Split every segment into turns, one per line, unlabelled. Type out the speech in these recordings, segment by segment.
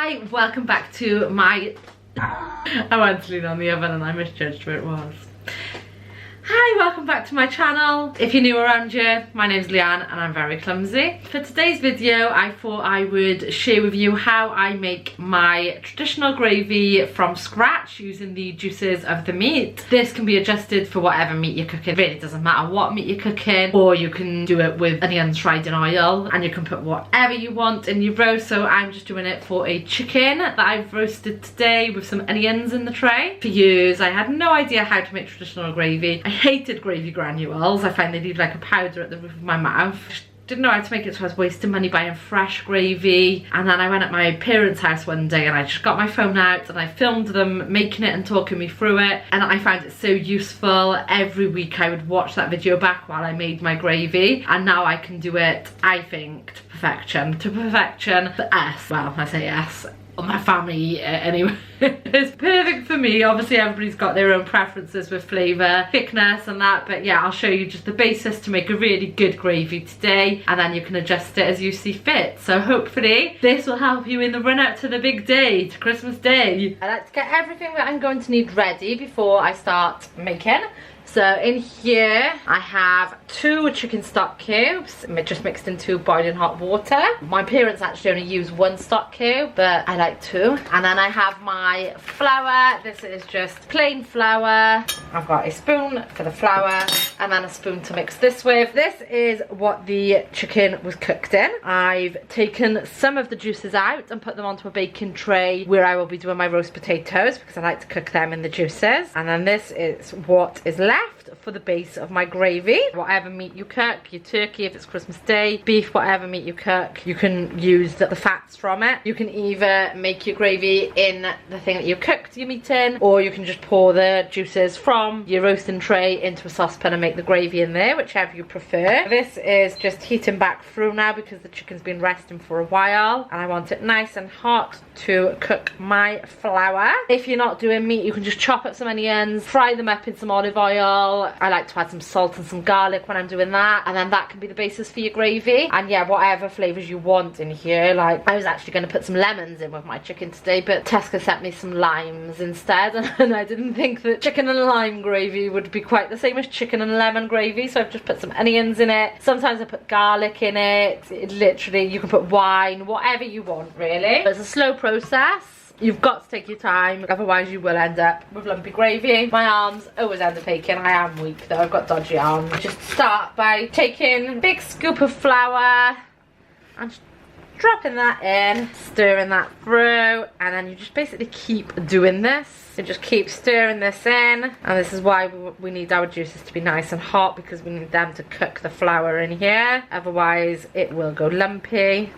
Hi, welcome back to my... I went to lean on the oven and I misjudged where it was. Hi, welcome back to my channel. If you're new around here, my name's Leanne and I'm very clumsy. For today's video, I thought I would share with you how I make my traditional gravy from scratch using the juices of the meat. This can be adjusted for whatever meat you're cooking. It really doesn't matter what meat you're cooking, or you can do it with onions fried in oil, and you can put whatever you want in your roast. So I'm just doing it for a chicken that I've roasted today with some onions in the tray. For years, I had no idea how to make traditional gravy. I hated gravy granules. I find they leave like a powder at the roof of my mouth. Didn't know how to make it, so I was wasting money buying fresh gravy. And then I went at my parents' house one day and I just got my phone out and I filmed them making it and talking me through it, and I found it so useful. Every week I would watch that video back while I made my gravy, and now I can do it, I think, to perfection. To perfection. The S, well, I say S, my family eat it anyway. It's perfect for me. Obviously everybody's got their own preferences with flavour, thickness and that, but yeah, I'll show you just the basis to make a really good gravy today, and then you can adjust it as you see fit. So hopefully this will help you in the run up to the big day, to Christmas Day. I like to get everything that I'm going to need ready before I start making. So in here I have 2 chicken stock cubes, just mixed into boiling hot water. My parents actually only use 1 stock cube, but I like 2. And then I have my flour. This is just plain flour. I've got a spoon for the flour and then a spoon to mix this with. This is what the chicken was cooked in. I've taken some of the juices out and put them onto a baking tray where I will be doing my roast potatoes, because I like to cook them in the juices. And then this is what is left for the base of my gravy. Whatever meat you cook, your turkey if it's Christmas Day, beef, whatever meat you cook, you can use the fats from it. You can either make your gravy in the thing that you cooked your meat in, or you can just pour the juices from your roasting tray into a saucepan and make the gravy in there, whichever you prefer. This is just heating back through now because the chicken's been resting for a while and I want it nice and hot to cook my flour. If you're not doing meat, you can just chop up some onions, fry them up in some olive oil. I like to add some salt and some garlic when I'm doing that, and then that can be the basis for your gravy. And yeah, whatever flavours you want in here. Like, I was actually going to put some lemons in with my chicken today, but Tesco sent me some limes instead, and I didn't think that chicken and lime gravy would be quite the same as chicken and lemon gravy, so I've just put some onions in it. Sometimes I put garlic in it. It literally, you can put wine, whatever you want really. It's a slow process. You've got to take your time, otherwise you will end up with lumpy gravy. My arms always end up aching. I am weak though, I've got dodgy arms. Just start by taking a big scoop of flour and just dropping that in, stirring that through, and then you just basically keep doing this. You just keep stirring this in, and this is why we need our juices to be nice and hot, because we need them to cook the flour in here, otherwise it will go lumpy.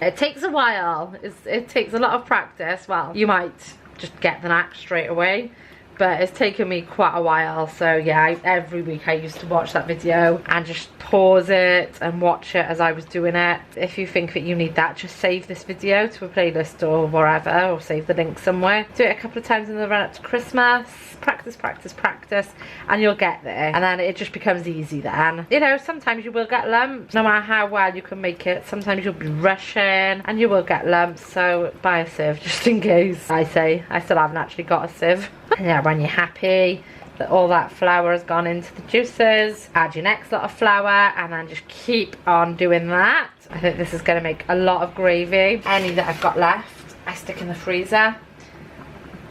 It takes a while. It takes a lot of practice. Well, you might just get the knack straight away, but it's taken me quite a while. So yeah, every week I used to watch that video and just pause it and watch it as I was doing it. If you think that you need that, just save this video to a playlist or wherever, or save the link somewhere. Do it a couple of times in the run up to Christmas. Practice, practice, practice, and you'll get there, and then it just becomes easy then. You know, sometimes you will get lumps, no matter how well you can make it. Sometimes you'll be rushing and you will get lumps, so buy a sieve just in case. I say, I still haven't actually got a sieve. And yeah, when you're happy that all that flour has gone into the juices, add your next lot of flour and then just keep on doing that. I think this is going to make a lot of gravy. Any that I've got left, I stick in the freezer.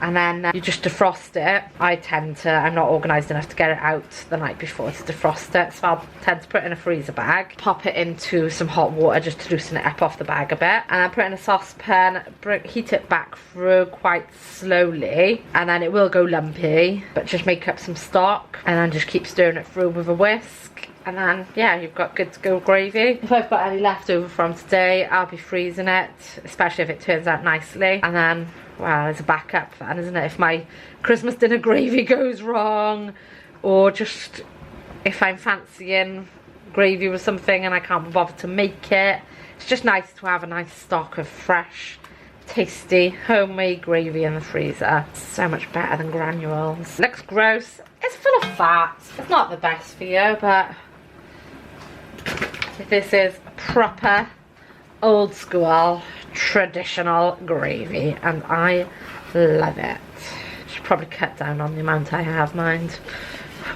And then you just defrost it. I'm not organised enough to get it out the night before to defrost it, so I'll tend to put it in a freezer bag, pop it into some hot water just to loosen it up off the bag a bit, and then put it in a saucepan, heat it back through quite slowly, and then it will go lumpy, but just make up some stock and then just keep stirring it through with a whisk. And then yeah, you've got good to go gravy. If I've got any left over from today, I'll be freezing it, especially if it turns out nicely, and then, well, it's a backup then, isn't it? If my Christmas dinner gravy goes wrong, or just if I'm fancying gravy with something and I can't be bothered to make it, it's just nice to have a nice stock of fresh, tasty, homemade gravy in the freezer. So much better than granules. Looks gross. It's full of fat. It's not the best for you, but this is proper old school traditional gravy, and I love it. Should probably cut down on the amount I have, mind.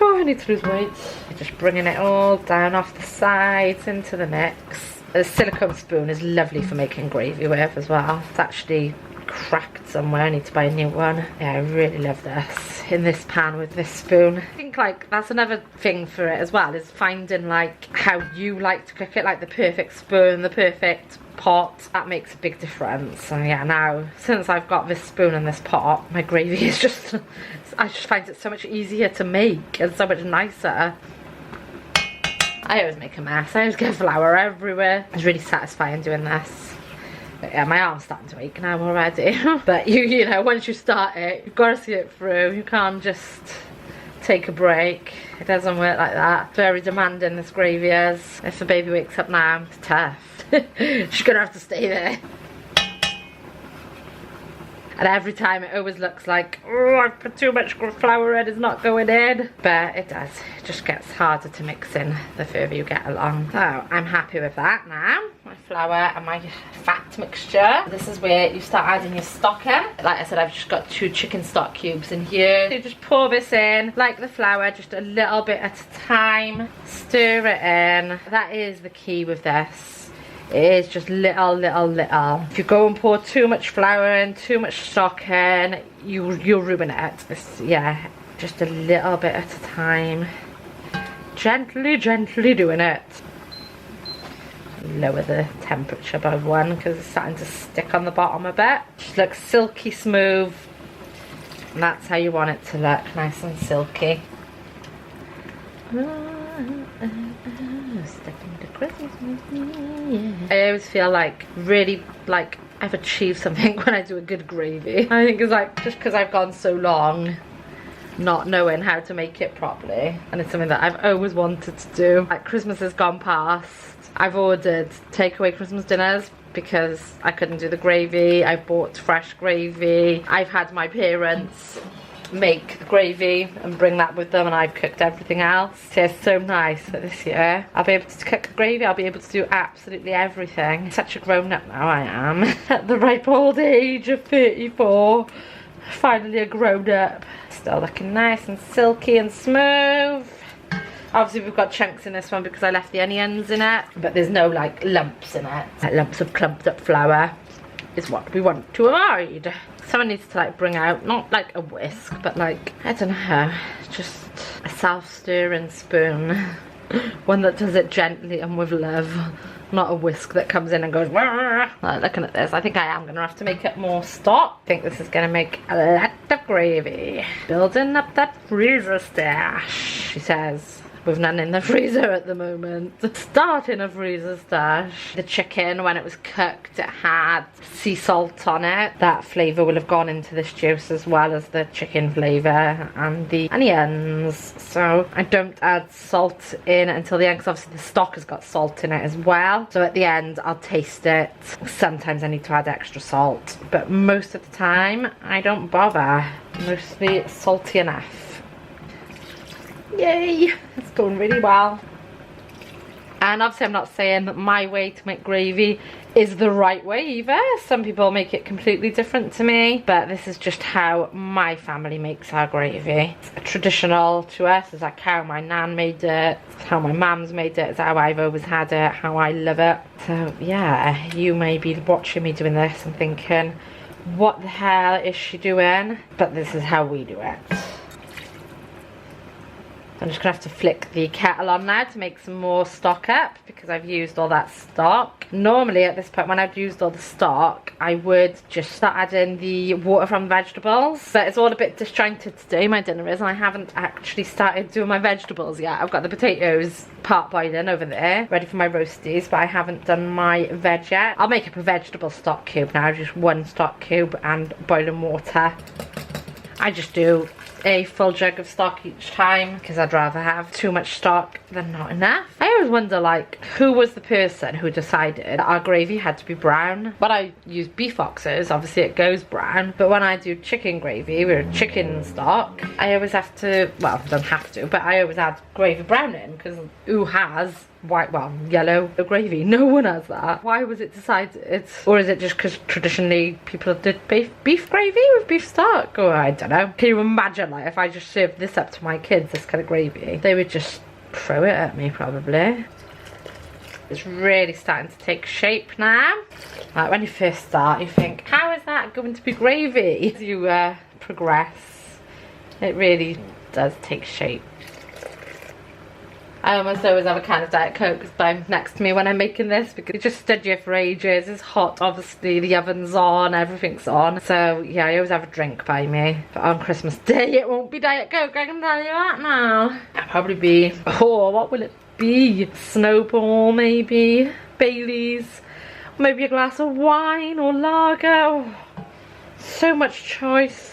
Oh, I need to lose weight. Just bringing it all down off the sides into the mix. A silicone spoon is lovely for making gravy with as well. It's actually cracked somewhere. I need to buy a new one. Yeah, I really love this in this pan with this spoon. I think like that's another thing for it as well, is finding like how you like to cook it, like the perfect spoon, the perfect pot. That makes a big difference. And yeah, now since I've got this spoon and this pot, my gravy is just I just find it so much easier to make and so much nicer. I always make a mess. I always get flour everywhere. It's really satisfying doing this. But yeah, my arm's starting to ache now already. But you know, once you start it, you've got to see it through. You can't just take a break. It doesn't work like that. It's very demanding, this gravy is. If the baby wakes up now, it's tough. She's gonna have to stay there. And every time it always looks like, oh, I've put too much flour in, it's not going in. But it does. It just gets harder to mix in the further you get along. So I'm happy with that now. My flour and my fat mixture. This is where you start adding your stock in. Like I said, I've just got 2 chicken stock cubes in here. So you just pour this in, like the flour, just a little bit at a time. Stir it in. That is the key with this. It is just little. If you go and pour too much flour in, too much stock in, you'll ruin it. Yeah, just a little bit at a time. Gently doing it. Lower the temperature by 1 because it's starting to stick on the bottom a bit. Just looks silky smooth. And that's how you want it to look, nice and silky. Stepping to Christmas with me, yeah. I always feel like really like I've achieved something when I do a good gravy. I think it's like just because I've gone so long not knowing how to make it properly, and it's something that I've always wanted to do. Like Christmas has gone past, I've ordered takeaway Christmas dinners because I couldn't do the gravy. I bought fresh gravy. I've had my parents make the gravy and bring that with them, and I've cooked everything else. So it's so nice that this year I'll be able to cook the gravy. I'll be able to do absolutely everything. Such a grown-up now I am. At the ripe old age of 34, finally a grown-up. Still looking nice and silky and smooth. Obviously we've got chunks in this one because I left the onions in it, but there's no like lumps in it. Like lumps of clumped up flour is what we want to avoid. Someone needs to like bring out, not like a whisk, but like, I don't know, just a self-stirring spoon. One that does it gently and with love. Not a whisk that comes in and goes, like, looking at this, I think I am going to have to make it more stock. I think this is going to make a lot of gravy. Building up that freezer stash, she says. With none in the freezer at the moment. Starting a freezer stash. The chicken, when it was cooked, it had sea salt on it. That flavour will have gone into this juice as well as the chicken flavour and the onions. So I don't add salt in until the end because obviously the stock has got salt in it as well. So at the end I'll taste it. Sometimes I need to add extra salt, but most of the time I don't bother. Mostly it's salty enough. Yay, it's going really well. And obviously I'm not saying that my way to make gravy is the right way either. Some people make it completely different to me, but this is just how my family makes our gravy. It's traditional to us. It's like how my nan made it, it's how my mum's made it, it's how I've always had it, how I love it. So yeah, you may be watching me doing this and thinking, what the hell is she doing? But this is how we do it. I'm just going to have to flick the kettle on now to make some more stock up because I've used all that stock. Normally at this point when I've used all the stock, I would just start adding the water from the vegetables. But it's all a bit disjointed today, my dinner is, and I haven't actually started doing my vegetables yet. I've got the potatoes part boiling over there, ready for my roasties, but I haven't done my veg yet. I'll make up a vegetable stock cube now, just 1 stock cube and boiling water. I just do a full jug of stock each time because I'd rather have too much stock than not enough. I always wonder, like, who was the person who decided that our gravy had to be brown? When I use beef oxers, obviously it goes brown, but when I do chicken gravy with chicken stock, I always have to, well, I don't have to, but I always add gravy brown in because who has white, well, yellow gravy. No one has that. Why was it decided? Or is it just because traditionally people did beef gravy with beef stock? Or I don't know. Can you imagine, like, if I just served this up to my kids, this kind of gravy, they would just throw it at me probably. It's really starting to take shape now. Like when you first start, you think, how is that going to be gravy? As you progress, it really does take shape. I almost always have a can of Diet Coke by next to me when I'm making this, because it just stood here for ages. It's hot, obviously, the oven's on, everything's on. So yeah, I always have a drink by me. But on Christmas Day, it won't be Diet Coke, I can tell you that now. It'll probably be, oh, what will it be? Snowball, maybe? Baileys? Maybe a glass of wine or lager? Oh, so much choice.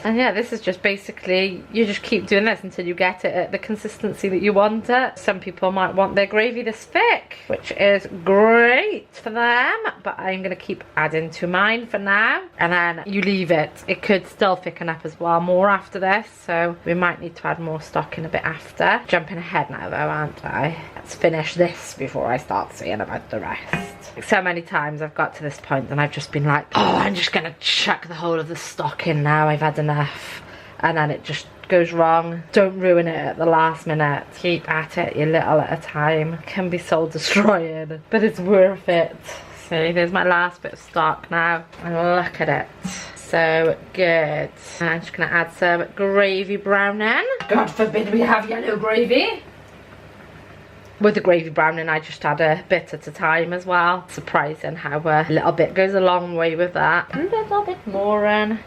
And yeah, this is just basically, you just keep doing this until you get it at the consistency that you want it. Some people might want their gravy this thick, which is great for them, but I'm going to keep adding to mine for now. And then you leave it. It could still thicken up as well more after this, so we might need to add more stock in a bit after. Jumping ahead now though, aren't I? Let's finish this before I start saying about the rest. So many times I've got to this point and I've just been like, oh, I'm just gonna chuck the whole of the stock in now, I've had enough, and then it just goes wrong. Don't ruin it at the last minute. Keep at it, you little at a time. It can be soul destroying, but it's worth it. See, there's my last bit of stock now, and look at it. So good. I'm just gonna add some gravy browning. God forbid we have yellow gravy. With the gravy browning, I just add a bit at a time as well. Surprising how a little bit goes a long way with that. A little bit more in.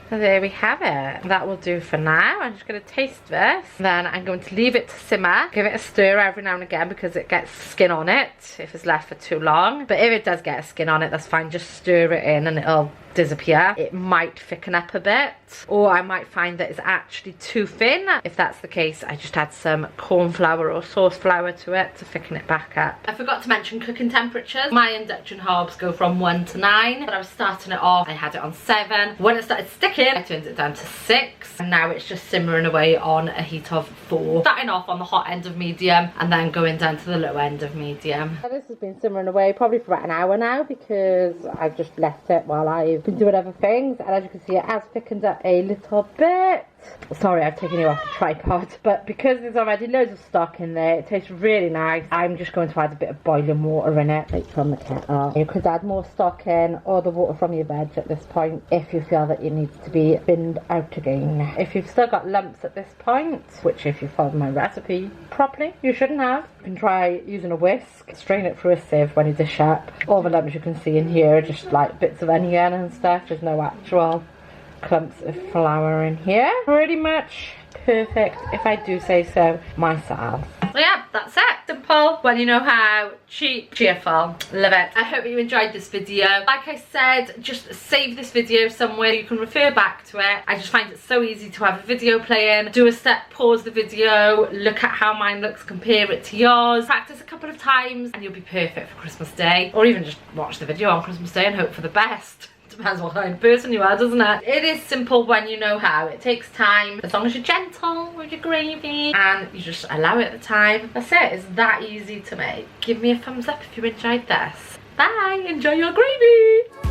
So there we have it. That will do for now. I'm just going to taste this. Then I'm going to leave it to simmer. Give it a stir every now and again because it gets skin on it if it's left for too long. But if it does get a skin on it, that's fine. Just stir it in and it'll disappear. It might thicken up a bit, or I might find that it's actually too thin. If that's the case, I just add some corn flour or sauce flour to it to thicken it back up. I forgot to mention cooking temperatures. My induction hobs go from 1 to 9, but I was starting it off, I had it on 7. When it started sticking, I turned it down to 6, and now it's just simmering away on a heat of 4. Starting off on the hot end of medium and then going down to the low end of medium. This has been simmering away probably for about an hour now because I've just left it while I've been doing other things, and as you can see, it has thickened up a little bit. Sorry, I've taken you off the tripod, but because there's already loads of stock in there, it tastes really nice. I'm just going to add a bit of boiling water in it, like from the kettle. You could add more stock in, or the water from your veg at this point, if you feel that it needs to be thinned out again. If you've still got lumps at this point, which if you follow my recipe properly, you shouldn't have, you can try using a whisk, strain it through a sieve when you dish up. All the lumps you can see in here are just like bits of onion and stuff. There's no actual clumps of flour in here. Pretty much perfect, if I do say so myself. So yeah, that's it. Simple, when you know how, cheap, cheerful. Love it. I hope you enjoyed this video. Like I said, just save this video somewhere you can refer back to it. I just find it so easy to have a video playing, do a step, pause the video, look at how mine looks, compare it to yours, practice a couple of times, and you'll be perfect for Christmas Day. Or even just watch the video on Christmas Day and hope for the best. Depends what kind of person you are, doesn't it? It is simple when you know how. It takes time, as long as you're gentle with your gravy and you just allow it the time. That's it. It's that easy to make. Give me a thumbs up if you enjoyed this. Bye. Enjoy your gravy.